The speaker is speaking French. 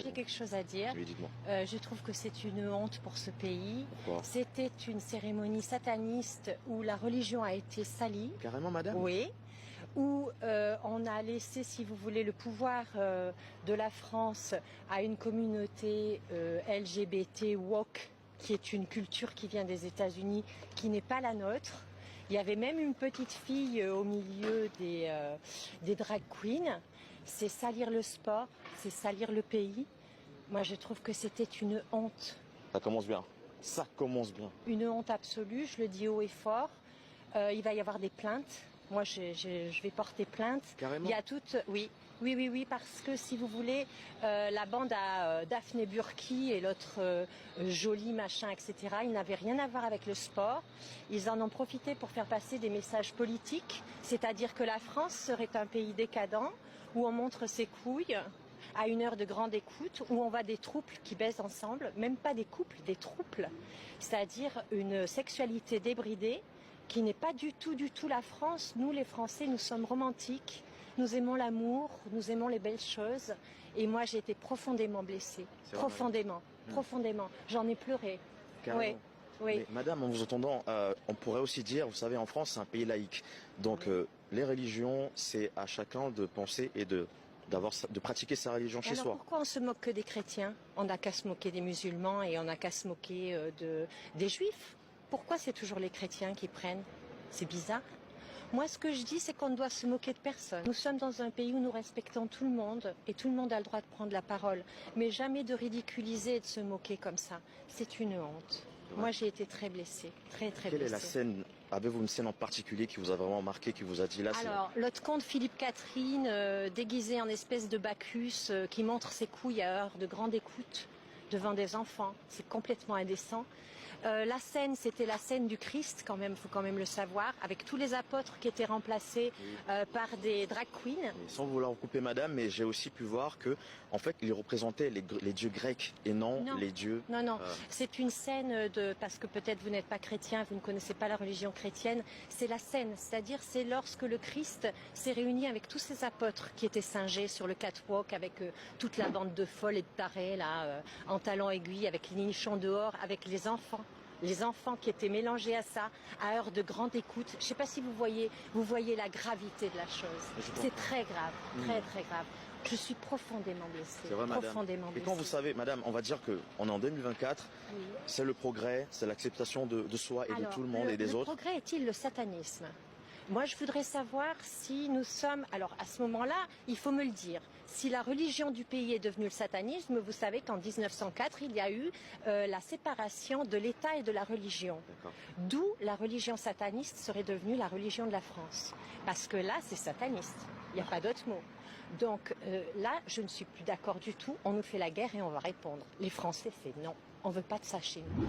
j'ai quelque chose à dire. Oui, dites-moi. Je trouve que c'est une honte pour ce pays. Pourquoi? C'était une cérémonie sataniste où la religion a été salie. Carrément, madame? Oui. Où on a laissé, si vous voulez, le pouvoir de la France à une communauté LGBT woke, qui est une culture qui vient des États-Unis, qui n'est pas la nôtre. Il y avait même une petite fille au milieu des drag queens. C'est salir le sport, c'est salir le pays. Moi, je trouve que c'était une honte. Ça commence bien. Ça commence bien. Une honte absolue, je le dis haut et fort. Il va y avoir des plaintes. Moi, je vais porter plainte. Carrément. Il y a toutes, oui, parce que si vous voulez, la bande à Daphné Burki et l'autre Jolie machin, etc. Ils n'avaient rien à voir avec le sport. Ils en ont profité pour faire passer des messages politiques, c'est-à-dire que la France serait un pays décadent où on montre ses couilles à une heure de grande écoute, où on voit des trouples qui baisent ensemble, même pas des couples, des trouples, c'est-à-dire une sexualité débridée qui n'est pas du tout la France. Nous, les Français, nous sommes romantiques, nous aimons l'amour, nous aimons les belles choses. Et moi, j'ai été profondément blessée. Profondément. J'en ai pleuré. Carrément. Oui. Mais, madame, en vous entendant, on pourrait aussi dire, vous savez, en France, c'est un pays laïque. Donc, les religions, c'est à chacun de penser et de pratiquer sa religion chez soi. Pourquoi on se moque que des chrétiens? On n'a qu'à se moquer des musulmans et on n'a qu'à se moquer des juifs. Pourquoi c'est toujours les chrétiens qui prennent? C'est bizarre. Moi, ce que je dis, c'est qu'on ne doit se moquer de personne. Nous sommes dans un pays où nous respectons tout le monde et tout le monde a le droit de prendre la parole. Mais jamais de ridiculiser et de se moquer comme ça. C'est une honte. Moi, j'ai été très blessée, très blessée. Quelle est la scène? Avez-vous une scène en particulier qui vous a vraiment marqué, qui vous a dit là? Alors, l'autre conte Philippe Catherine, déguisé en espèce de Bacchus, qui montre ses couilles à heure de grande écoute devant des enfants. C'est complètement indécent. La scène, c'était la scène du Christ, quand même, faut quand même le savoir, avec tous les apôtres qui étaient remplacés par des drag queens. Sans vouloir vous couper, madame, mais j'ai aussi pu voir que, en fait, ils représentaient les dieux grecs et non les dieux. Non. C'est une scène parce que peut-être vous n'êtes pas chrétien, vous ne connaissez pas la religion chrétienne. C'est la scène, c'est-à-dire c'est lorsque le Christ s'est réuni avec tous ses apôtres qui étaient singés sur le catwalk avec toute la bande de folles et de tarés là, en talons aiguilles, avec les nichons dehors, avec les enfants. Les enfants qui étaient mélangés à ça, à heure de grande écoute. Je ne sais pas si vous voyez la gravité de la chose. C'est très grave, très grave. Je suis profondément blessée. C'est vrai, madame. Et quand vous savez, madame, on va dire qu'on est en 2024, c'est le progrès, c'est l'acceptation de soi et de tout le monde et des autres. Le progrès est-il le satanisme? Moi, je voudrais savoir si nous sommes... Alors, à ce moment-là, il faut me le dire. Si la religion du pays est devenue le satanisme, vous savez qu'en 1904, il y a eu la séparation de l'État et de la religion. D'où la religion sataniste serait devenue la religion de la France. Parce que là, c'est sataniste. Il n'y a pas d'autre mot. Donc là, je ne suis plus d'accord du tout. On nous fait la guerre et on va répondre. Les Français, c'est non. On ne veut pas de ça chez nous.